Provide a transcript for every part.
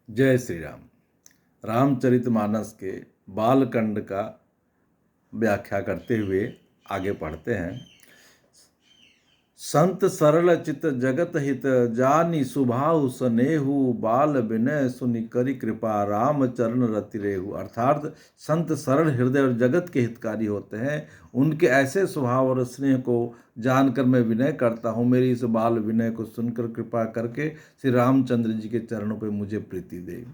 जय श्री राम। रामचरितमानस के बालकांड का व्याख्या करते हुए आगे पढ़ते हैं। संत सरल चित जगत हित जानी सुभाउ सनेहु बाल विनय सुनि करि कृपा राम चरण रति रेहु। अर्थात संत सरल हृदय और जगत के हितकारी होते हैं। उनके ऐसे स्वभाव और स्नेह को जानकर मैं विनय करता हूँ। मेरी इस बाल विनय को सुनकर कृपा करके श्री रामचंद्र जी के चरणों पर मुझे प्रीति दे।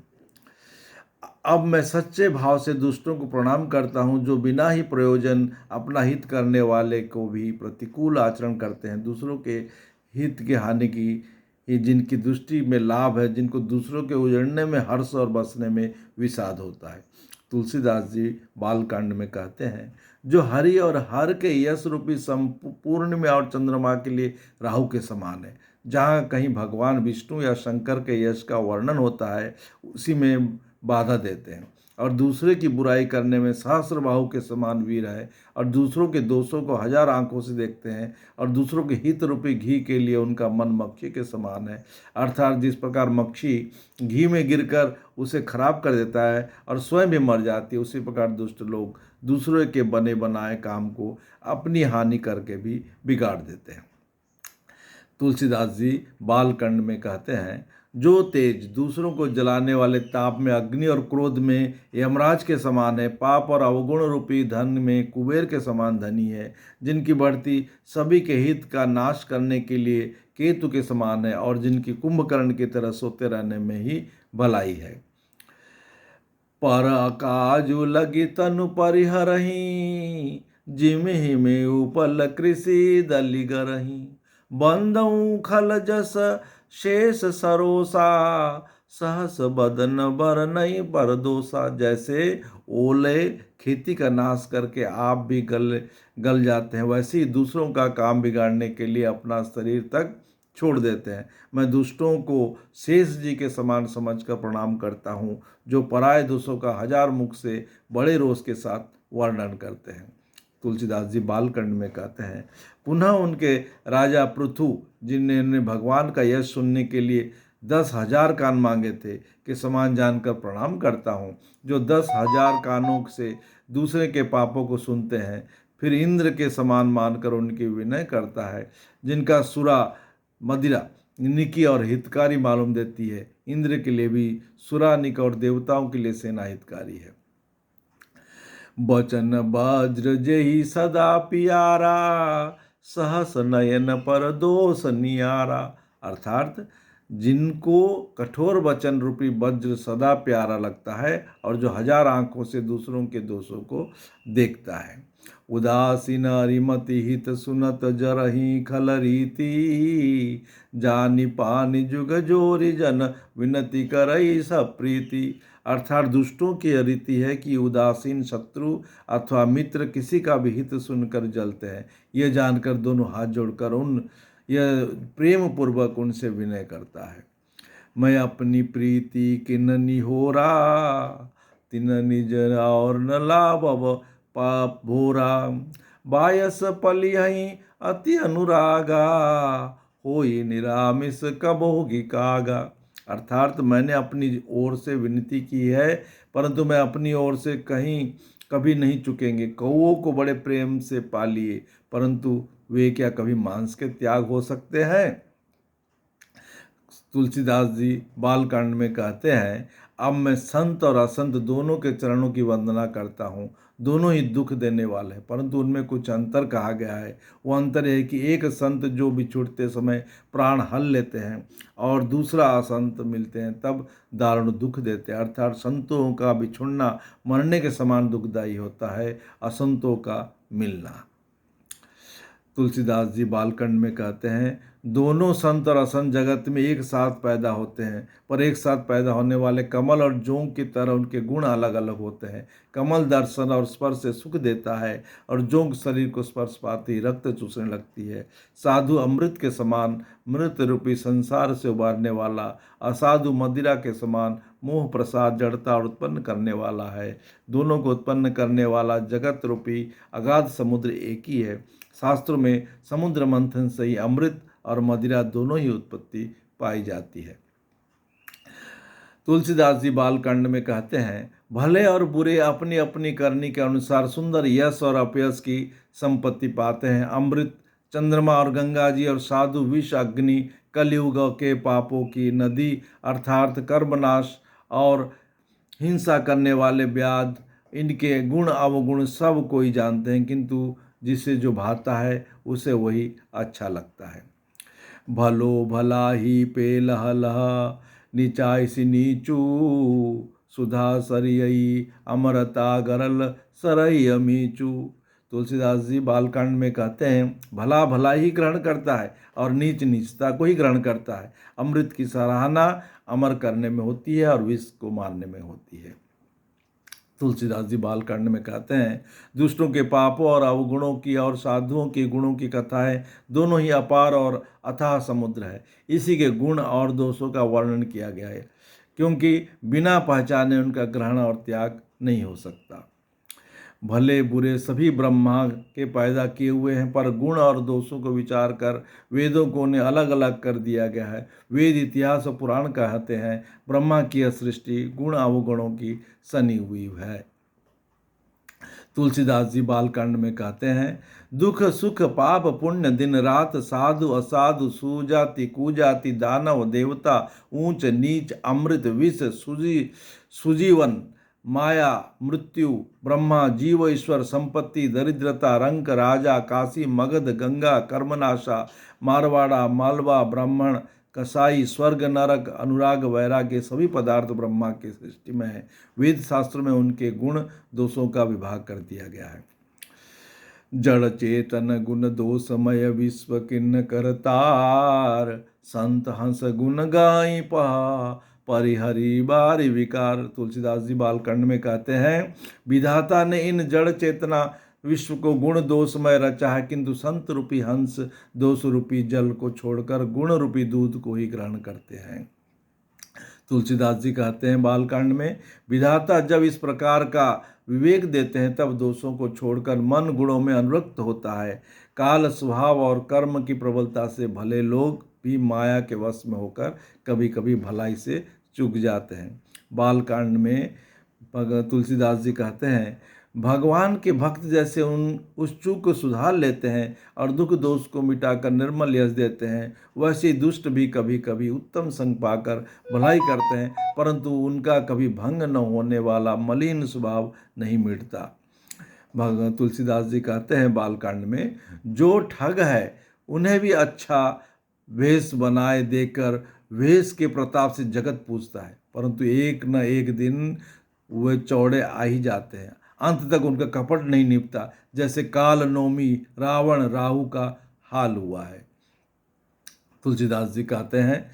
अब मैं सच्चे भाव से दुष्टों को प्रणाम करता हूँ, जो बिना ही प्रयोजन अपना हित करने वाले को भी प्रतिकूल आचरण करते हैं। दूसरों के हित की हानि की जिनकी दृष्टि में लाभ है, जिनको दूसरों के उजड़ने में हर्ष और बसने में विषाद होता है। तुलसीदास जी बालकांड में कहते हैं, जो हरि और हर के यश रूपी पूर्णिमा और चंद्रमा के लिए राहु के समान है। जहाँ कहीं भगवान विष्णु या शंकर के यश का वर्णन होता है, उसी में बाधा देते हैं। और दूसरे की बुराई करने में सहस्त्रबाहु के समान वीर है, और दूसरों के दोषों को हजार आंखों से देखते हैं, और दूसरों के हित रूपी घी के लिए उनका मन मक्खी के समान है। अर्थात जिस प्रकार मक्खी घी में गिरकर उसे खराब कर देता है और स्वयं भी मर जाती है, उसी प्रकार दुष्ट लोग दूसरों के बने बनाए काम को अपनी हानि करके भी बिगाड़ देते हैं। तुलसीदास जी बालकांड में कहते हैं, जो तेज दूसरों को जलाने वाले ताप में अग्नि और क्रोध में यमराज के समान है, पाप और अवगुण रूपी धन में कुबेर के समान धनी है, जिनकी बढ़ती सभी के हित का नाश करने के लिए केतु के समान है, और जिनकी कुंभकर्ण की तरह सोते रहने में ही भलाई है। पर काजु लगी तनु परिहरही, जिमहि में उपल कृषि दलि गरही, बंदऊ खल जस शेष सरोसा, सहस बदन बर नहीं पर दोसा। जैसे ओले खेती का नाश करके आप भी गल जाते हैं, वैसे ही दूसरों का काम बिगाड़ने के लिए अपना शरीर तक छोड़ देते हैं। मैं दुष्टों को शेष जी के समान समझकर प्रणाम करता हूँ, जो पराये दोषों का हजार मुख से बड़े रोष के साथ वर्णन करते हैं। तुलसीदास जी बालकांड में कहते हैं, पुनः उनके राजा पृथु, जिन्होंने भगवान का यश सुनने के लिए 10,000 कान मांगे थे, के समान जानकर प्रणाम करता हूँ, जो 10,000 कानों से दूसरे के पापों को सुनते हैं, फिर इंद्र के समान मानकर उनकी विनय करता है। जिनका सुरा मदिरा निकी और हितकारी मालूम देती है, इंद्र के लिए भी सुरा निक और देवताओं के लिए सेना हितकारी है। बचन वज्र जेहि सदा पियारा, सहस नयन पर दोष नियारा। अर्थात जिनको कठोर वचन रूपी वज्र सदा प्यारा लगता है, और जो हजार आंखों से दूसरों के दोषों को देखता है। उदासीन अरिमति हित सुनत जरही खल रीति, जानी पानी जुग जोरी जन विनती करई सब प्रीति। अर्थात दुष्टों की रीति है कि उदासीन शत्रु अथवा मित्र किसी का भी हित सुनकर जलते हैं। यह जानकर दोनों हाथ जोड़कर यह प्रेम पूर्वक उनसे विनय करता है। मैं अपनी प्रीति किन्नी हो रहा, तिन निज और न लाभ पाप भोरा, बायस पलियहि अति अनुरागा, होई निरामिष कबोगी कागा। अर्थात मैंने अपनी ओर से विनती की है, परंतु मैं अपनी ओर से कभी नहीं चुकेंगे। कौओं को बड़े प्रेम से पालिए, परंतु वे क्या कभी मांस के त्याग हो सकते हैं। तुलसीदास जी बालकांड में कहते हैं, अब मैं संत और असंत दोनों के चरणों की वंदना करता हूँ। दोनों ही दुख देने वाले हैं, परंतु उनमें कुछ अंतर कहा गया है। वो अंतर है कि एक संत जो बिछुड़ते समय प्राण हल लेते हैं, और दूसरा असंत मिलते हैं तब दारुण दुख देते हैं। अर्थात संतों का बिछुड़ना मरने के समान दुखदायी होता है, असंतों का मिलना। तुलसीदास जी बालकांड में कहते हैं, दोनों संत और असंत जगत में एक साथ पैदा होते हैं, पर एक साथ पैदा होने वाले कमल और जोंक की तरह उनके गुण अलग अलग होते हैं। कमल दर्शन और स्पर्श से सुख देता है, और जोंक शरीर को स्पर्श पाते ही रक्त चूसने लगती है। साधु अमृत के समान मृत रूपी संसार से उबारने वाला, असाधु मदिरा के समान मोह प्रसाद जड़ता और उत्पन्न करने वाला है। दोनों को उत्पन्न करने वाला जगत रूपी अगाध समुद्र एक ही है। शास्त्रों में समुद्र मंथन से ही अमृत और मदिरा दोनों ही उत्पत्ति पाई जाती है। तुलसीदास जी बालकांड में कहते हैं, भले और बुरे अपनी अपनी करनी के अनुसार सुंदर यश और अपयश की संपत्ति पाते हैं। अमृत, चंद्रमा और गंगा जी और साधु विष, अग्नि, कलयुग के पापों की नदी अर्थात कर्मनाश और हिंसा करने वाले व्याध, इनके गुण अवगुण सब कोई जानते हैं, किंतु जिसे जो भाता है उसे वही अच्छा लगता है। भलो भला ही पे लह लह, नीचाई सी नीचू, सुधा सरियई अमरता गरल सरई अमीचू। तुलसीदास जी बालकांड में कहते हैं, भला भला ही ग्रहण करता है और नीच नीचता को ही ग्रहण करता है। अमृत की सराहना अमर करने में होती है और विष को मारने में होती है। तुलसीदास जी बालकांड में कहते हैं, दुष्टों के पापों और अवगुणों की और साधुओं के गुणों की कथाएं दोनों ही अपार और अथाह समुद्र है। इसी के गुण और दोषों का वर्णन किया गया है, क्योंकि बिना पहचाने उनका ग्रहण और त्याग नहीं हो सकता। भले बुरे सभी ब्रह्मा के पैदा किए हुए हैं, पर गुण और दोषों को विचार कर वेदों को उन्हें अलग अलग कर दिया गया है। वेद, इतिहास और पुराण कहते हैं, ब्रह्मा की यह सृष्टि गुण अवगुणों की सनी हुई है। तुलसीदास जी बालकांड में कहते हैं, दुख सुख पाप पुण्य दिन रात, साधु असाधु सुजाति कुजाति, दानव देवता ऊंच नीच, अमृत विष सुजीवन, माया मृत्यु, ब्रह्मा जीव ईश्वर, संपत्ति दरिद्रता, रंक राजा, काशी मगध गंगा, कर्मनाशा, मारवाड़ा मालवा, ब्राह्मण कसाई, स्वर्ग नरक, अनुराग वैराग्य, सभी पदार्थ ब्रह्मा की सृष्टि में है। वेद शास्त्र में उनके गुण दोषों का विभाग कर दिया गया है। जड़ चेतन गुण दोषमय विश्व किन्न करतार, संत हंस गुण गाई पहा, परिहरि बारी विकार। तुलसीदास जी बालकांड में कहते हैं, विधाता ने इन जड़ चेतना विश्व को गुण दोषमय रचा है, किंतु संत रूपी हंस दोष रूपी जल को छोड़कर गुण रूपी दूध को ही ग्रहण करते हैं। तुलसीदास जी कहते हैं बालकांड में, विधाता जब इस प्रकार का विवेक देते हैं तब दोषों को छोड़कर मन गुणों में अनुरक्त होता है। काल स्वभाव और कर्म की प्रबलता से भले लोग भी माया के वश में होकर कभी कभी भलाई से चूक जाते हैं। बालकांड में तुलसीदास जी कहते हैं, भगवान के भक्त जैसे उस चूक को सुधार लेते हैं और दुख दोष को मिटाकर निर्मल यश देते हैं, वैसे ही दुष्ट भी कभी कभी उत्तम संग पाकर भलाई करते हैं, परंतु उनका कभी भंग न होने वाला मलिन स्वभाव नहीं मिटता। भगवान तुलसीदास जी कहते हैं बालकांड में, जो ठग है उन्हें भी अच्छा वेश बनाए देकर वेश के प्रताप से जगत पूजता है, परंतु एक न एक दिन वे चौड़े आ ही जाते हैं। अंत तक उनका कपट नहीं निपटा, जैसे काल नौमी रावण राहु का हाल हुआ है। तुलसीदास जी कहते हैं,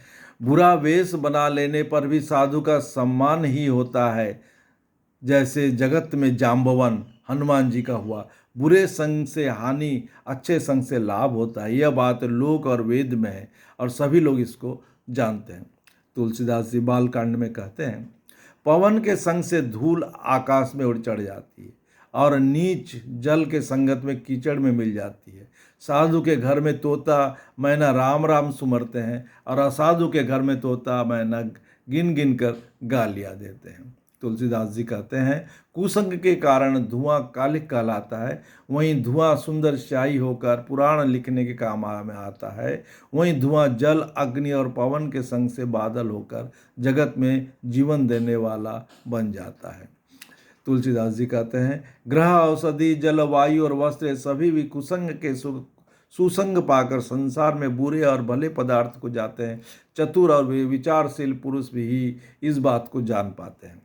बुरा वेश बना लेने पर भी साधु का सम्मान ही होता है, जैसे जगत में जाम्बवन हनुमान जी का हुआ। बुरे संग से हानि, अच्छे संग से लाभ होता है। यह बात लोक और वेद में है और सभी लोग इसको जानते हैं। तुलसीदास जी बालकांड में कहते हैं, पवन के संग से धूल आकाश में उड़ चढ़ जाती है और नीच जल के संगत में कीचड़ में मिल जाती है। साधु के घर में तोता मैना राम राम सुमरते हैं और असाधु के घर में तोता मैना गिन गिन कर गालियाँ देते हैं। तुलसीदास जी कहते हैं, कुसंग के कारण धुआं कालिक कहलाता है, वहीं धुआं सुंदर स्याही होकर पुराण लिखने के काम में आता है। वहीं धुआं जल अग्नि और पवन के संग से बादल होकर जगत में जीवन देने वाला बन जाता है। तुलसीदास जी कहते हैं, ग्रह औषधि जल वायु और वस्त्र सभी भी कुसंग के सुसंग पाकर संसार में बुरे और भले पदार्थ को जाते हैं। चतुर और विचारशील पुरुष भी इस बात को जान पाते हैं।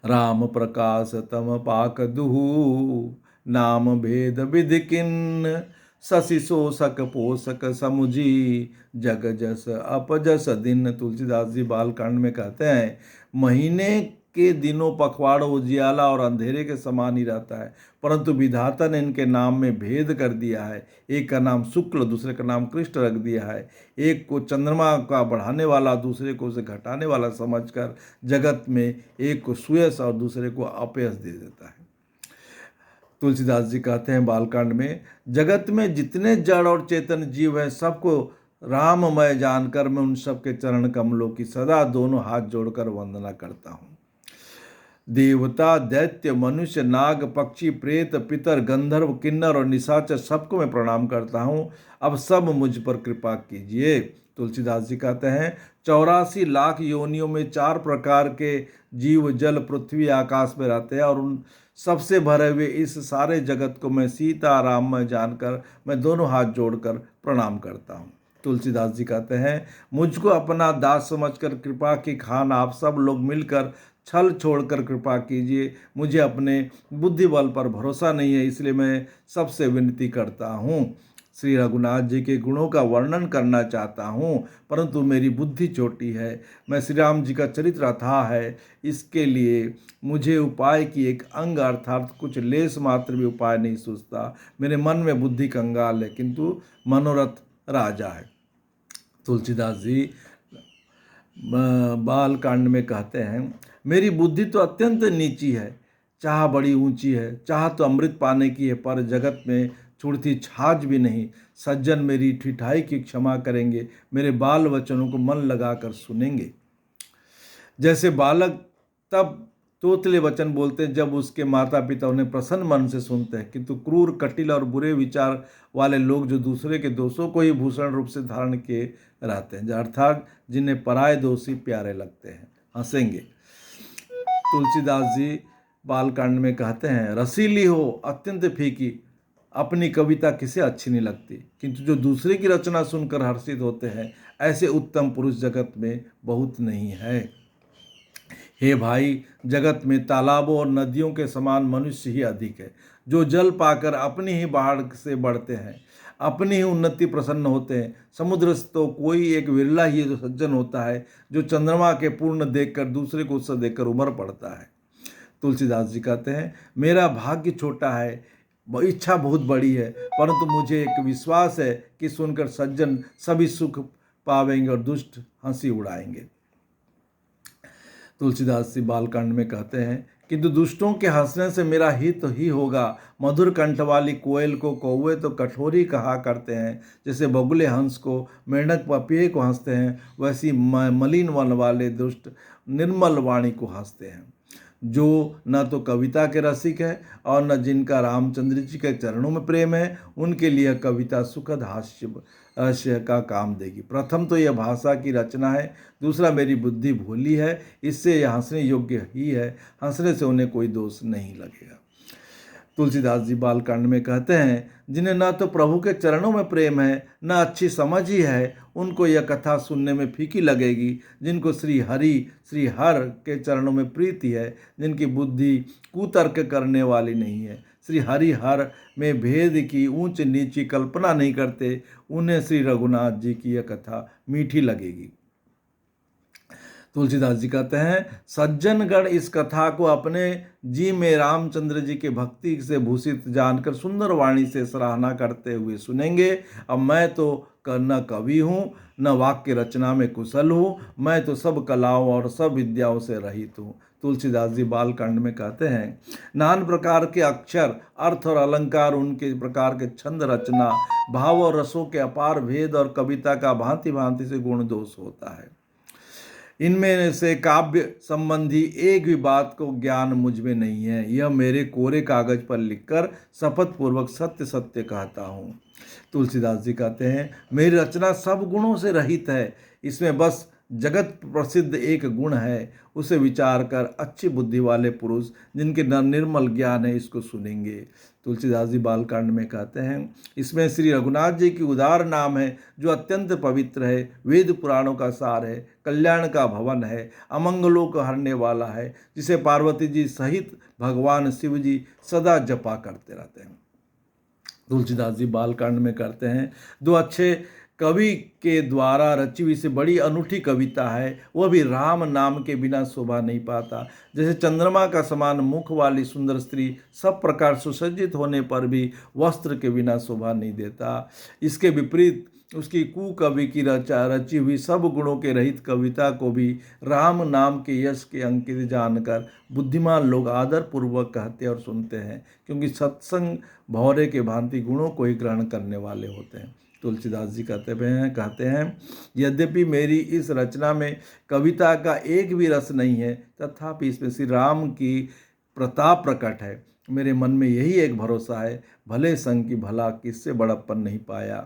राम प्रकाश तम पाक दुहु, नाम भेद विधि किन्न, शशि शोषक पोषक समुझी, जग जस अपजस दिन। तुलसीदास जी बालकांड में कहते हैं, महीने के दिनों पखवाड़ों उजियाला और अंधेरे के समान ही रहता है, परंतु विधाता ने इनके नाम में भेद कर दिया है। एक का नाम शुक्ल, दूसरे का नाम कृष्ण रख दिया है। एक को चंद्रमा का बढ़ाने वाला, दूसरे को उसे घटाने वाला समझकर जगत में एक को सुयश और दूसरे को अपयश दे देता है। तुलसीदास जी कहते हैं बालकांड में, जगत में जितने जड़ और चेतन जीव हैं सबको राममय जानकर मैं उन सब के चरण कमलों की सदा दोनों हाथ जोड़कर वंदना करता हूँ। देवता, दैत्य, मनुष्य, नाग, पक्षी, प्रेत, पितर, गंधर्व, किन्नर और निशाचर सबको मैं प्रणाम करता हूँ। अब सब मुझ पर कृपा कीजिए। तुलसीदास जी कहते हैं 84 लाख योनियों में 4 प्रकार के जीव जल पृथ्वी आकाश में रहते हैं और उन सबसे भरे हुए इस सारे जगत को मैं सीता राम में जानकर मैं दोनों हाथ जोड़कर प्रणाम करता हूँ। तुलसीदास जी कहते हैं मुझको अपना दास समझकर कृपा की खान आप सब लोग मिलकर छल छोड़कर कृपा कीजिए। मुझे अपने बुद्धि बल पर भरोसा नहीं है, इसलिए मैं सबसे विनती करता हूँ। श्री रघुनाथ जी के गुणों का वर्णन करना चाहता हूँ, परंतु मेरी बुद्धि छोटी है। मैं श्री राम जी का चरित्र अथाह है, इसके लिए मुझे उपाय की एक अंग अर्थात कुछ लेस मात्र भी उपाय नहीं सूझता। मेरे मन में बुद्धि कंगाल है, किंतु मनोरथ राजा है। तुलसीदास जी बाल कांड में कहते हैं मेरी बुद्धि तो अत्यंत नीची है, चाह बड़ी ऊंची है, चाह तो अमृत पाने की है, पर जगत में छुड़ती छाछ भी नहीं। सज्जन मेरी ठिठाई की क्षमा करेंगे, मेरे बाल वचनों को मन लगाकर सुनेंगे। जैसे बालक तब तोतले वचन बोलते हैं जब उसके माता पिता उन्हें प्रसन्न मन से सुनते हैं, किंतु क्रूर, कटिल और बुरे विचार वाले लोग जो दूसरे के दोषों को ही भूषण रूप से धारण किए रहते हैं, अर्थात जिन्हें पराये दोषी प्यारे लगते हैं, हंसेंगे। तुलसीदास जी बालकांड में कहते हैं रसीली हो अत्यंत फीकी, अपनी कविता किसे अच्छी नहीं लगती, किंतु जो दूसरे की रचना सुनकर हर्षित होते हैं ऐसे उत्तम पुरुष जगत में बहुत नहीं है। हे भाई, जगत में तालाबों और नदियों के समान मनुष्य ही अधिक है, जो जल पाकर अपनी ही बाढ़ से बढ़ते हैं, अपनी ही उन्नति प्रसन्न होते हैं। समुद्र से तो कोई एक विरला ही जो सज्जन होता है जो चंद्रमा के पूर्ण देखकर दूसरे को उत्सव देखकर उमर पड़ता है। तुलसीदास जी कहते हैं मेरा भाग्य छोटा है, इच्छा बहुत बड़ी है, परंतु मुझे एक विश्वास है कि सुनकर सज्जन सभी सुख पावेंगे और दुष्ट हंसी उड़ाएंगे। तुलसीदास जी बालकांड में कहते हैं किंतु दुष्टों के हंसने से मेरा हित ही होगा। मधुर कंठ वाली कोयल को कौवे तो कठोरी कहा करते हैं, जैसे बगुले हंस को, मेंढक पपीहे को हंसते हैं, वैसी मलिन वन वाले दुष्ट निर्मल वाणी को हंसते हैं। जो न तो कविता के रसिक है और न जिनका रामचंद्र जी के चरणों में प्रेम है, उनके लिए कविता सुखद हास्य का काम देगी। प्रथम तो यह भाषा की रचना है, दूसरा मेरी बुद्धि भोली है, इससे यह हंसने योग्य ही है, हंसने से उन्हें कोई दोष नहीं लगेगा। तुलसीदास जी बालकांड में कहते हैं जिन्हें न तो प्रभु के चरणों में प्रेम है न अच्छी समझ ही है, उनको यह कथा सुनने में फीकी लगेगी। जिनको श्री हर के चरणों में प्रीति है, जिनकी बुद्धि कुतर्क करने वाली नहीं है, श्री हर में भेद की ऊंच नीची कल्पना नहीं करते, उन्हें श्री रघुनाथ जी की यह कथा मीठी लगेगी। तुलसीदास जी कहते हैं सज्जनगण इस कथा को अपने जी में रामचंद्र जी के भक्ति से भूषित जानकर सुंदर वाणी से सराहना करते हुए सुनेंगे। अब मैं तो न कवि हूँ न वाक्य रचना में कुशल हूँ, मैं तो सब कलाओं और सब विद्याओं से रहित हूँ। तुलसीदास जी बालकांड में कहते हैं नान प्रकार के अक्षर, अर्थ और अलंकार, उनके प्रकार के छंद रचना, भाव और रसों के अपार भेद और कविता का भांति भांति से गुण दोष होता है। इनमें से काव्य संबंधी एक भी बात को ज्ञान मुझ में नहीं है, यह मेरे कोरे कागज पर लिखकर शपथ पूर्वक सत्य सत्य कहता हूँ। तुलसीदास जी कहते हैं मेरी रचना सब गुणों से रहित है, इसमें बस जगत प्रसिद्ध एक गुण है, उसे विचार कर अच्छी बुद्धि वाले पुरुष जिनके निर्मल ज्ञान है इसको सुनेंगे। तुलसीदास जी बालकांड में कहते हैं इसमें श्री रघुनाथ जी की उदार नाम है जो अत्यंत पवित्र है, वेद पुराणों का सार है, कल्याण का भवन है, अमंगलों को हरने वाला है, जिसे पार्वती जी सहित भगवान शिव जी सदा जपा करते रहते हैं। तुलसीदास जी बालकांड में करते हैं दो अच्छे कवि के द्वारा रची हुई से बड़ी अनूठी कविता है, वह भी राम नाम के बिना शोभा नहीं पाता। जैसे चंद्रमा का समान मुख वाली सुंदर स्त्री सब प्रकार सुसज्जित होने पर भी वस्त्र के बिना शोभा नहीं देता, इसके विपरीत उसकी कुकवि की रची हुई सब गुणों के रहित कविता को भी राम नाम के यश के अंकित जानकर बुद्धिमान लोग आदर पूर्वक कहते और सुनते हैं, क्योंकि सत्संग भौरे के भांति गुणों को ही ग्रहण करने वाले होते हैं। तुलसीदास जी कहते हैं यद्यपि मेरी इस रचना में कविता का एक भी रस नहीं है, तथापि इसमें श्री राम की प्रताप प्रकट है। मेरे मन में यही एक भरोसा है, भले संग की भला किससे बड़प्पन नहीं पाया।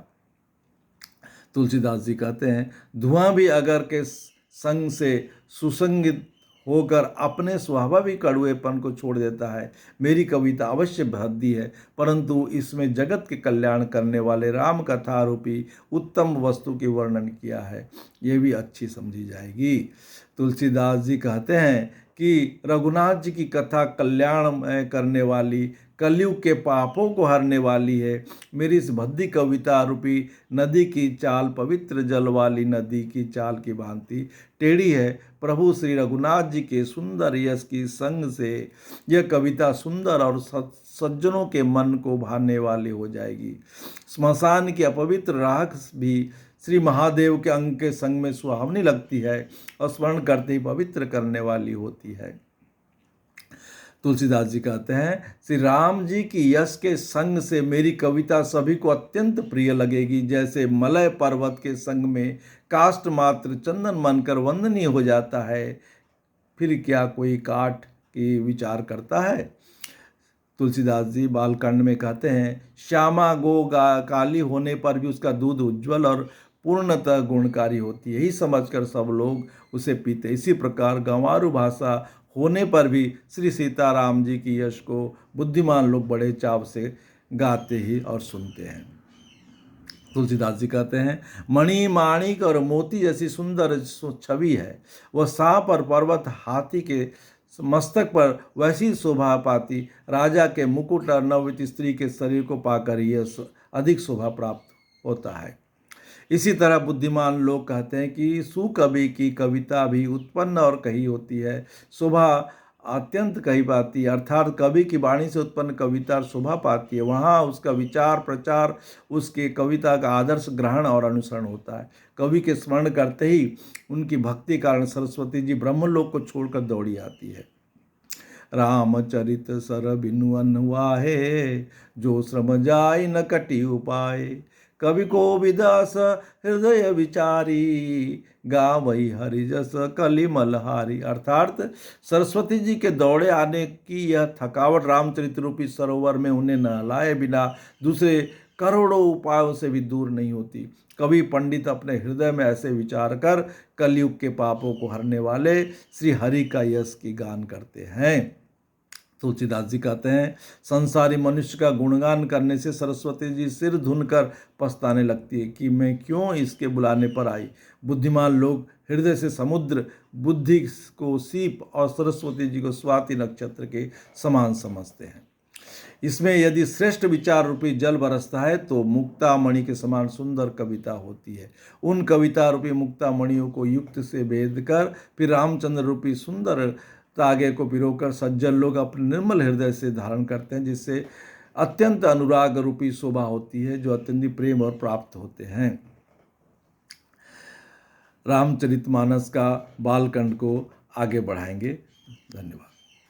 तुलसीदास जी कहते हैं धुआं भी अगर के संग से सुसंगित होकर अपने स्वाभाविक कड़ुएपन को छोड़ देता है। मेरी कविता अवश्य भद्दी है, परंतु इसमें जगत के कल्याण करने वाले राम कथा रूपी उत्तम वस्तु की वर्णन किया है, ये भी अच्छी समझी जाएगी। तुलसीदास जी कहते हैं कि रघुनाथ जी की कथा कल्याण करने वाली, कलयुग के पापों को हरने वाली है। मेरी इस भद्दी कविता रूपी नदी की चाल पवित्र जल वाली नदी की चाल की भांति टेढ़ी है। प्रभु श्री रघुनाथ जी के सुंदर यश की संग से यह कविता सुंदर और सज्जनों के मन को भाने वाली हो जाएगी। स्मशान की अपवित्र राख भी श्री महादेव के अंग के संग में सुहावनी लगती है और स्मरण करते ही पवित्र करने वाली होती है। तुलसीदास जी कहते हैं श्री राम जी की यश के संग से मेरी कविता सभी को अत्यंत प्रिय लगेगी। जैसे मलय पर्वत के संग में काष्ठ मात्र चंदन मानकर वंदनीय हो जाता है, फिर क्या कोई काठ की विचार करता है। तुलसीदास जी बालकांड में कहते हैं श्यामा गो काली होने पर भी उसका दूध उज्ज्वल और पूर्णतः गुणकारी होती है, यही समझकर सब लोग उसे पीते। इसी प्रकार गंवारू भाषा होने पर भी श्री सीताराम जी की यश को बुद्धिमान लोग बड़े चाव से गाते ही और सुनते हैं। तुलसीदास जी कहते हैं मणि माणिक और मोती जैसी सुंदर छवि है, वह सांप और पर्वत हाथी के मस्तक पर वैसी शोभा पाती राजा के मुकुट और नववित स्त्री के शरीर को पाकर यह अधिक शोभा प्राप्त होता है। इसी तरह बुद्धिमान लोग कहते हैं कि सुकवि की कविता भी उत्पन्न और कही होती है, शोभा अत्यंत कही पाती है। अर्थात कवि की वाणी से उत्पन्न कविता शोभा पाती है, वहाँ उसका विचार प्रचार, उसके कविता का आदर्श ग्रहण और अनुसरण होता है। कवि के स्मरण करते ही उनकी भक्ति कारण सरस्वती जी ब्रह्मलोक को छोड़कर दौड़ी आती है। रामचरित सर बिनु अनुवाहे, जो श्रम जाय न कटी उपाय। कवि को विदास हृदय विचारी, गावई हरिजस कलि मलहारी। अर्थात सरस्वती जी के दौड़े आने की यह थकावट रामचरित रूपी सरोवर में उन्हें नहलाए बिना दूसरे करोड़ों उपायों से भी दूर नहीं होती। कवि पंडित अपने हृदय में ऐसे विचार कर कलयुग के पापों को हरने वाले श्री हरि का यश की गान करते हैं। तुलसीदास जी कहते हैं संसारी मनुष्य का गुणगान करने से सरस्वती जी सिर धुनकर पछताने लगती है कि मैं क्यों इसके बुलाने पर आई। बुद्धिमान लोग हृदय से समुद्र, बुद्धि को सीप और सरस्वती जी को स्वाति नक्षत्र के समान समझते हैं। इसमें यदि श्रेष्ठ विचार रूपी जल बरसता है तो मुक्तामणि के समान सुंदर कविता होती है। उन कविता रूपी मुक्तामणियों को युक्त से भेद कर फिर रामचंद्र रूपी सुंदर तागे को पिरोकर सज्जन लोग अपने निर्मल हृदय से धारण करते हैं, जिससे अत्यंत अनुराग रूपी शोभा होती है, जो अत्यंत प्रेम और प्राप्त होते हैं। रामचरितमानस का बालकांड को आगे बढ़ाएंगे। धन्यवाद।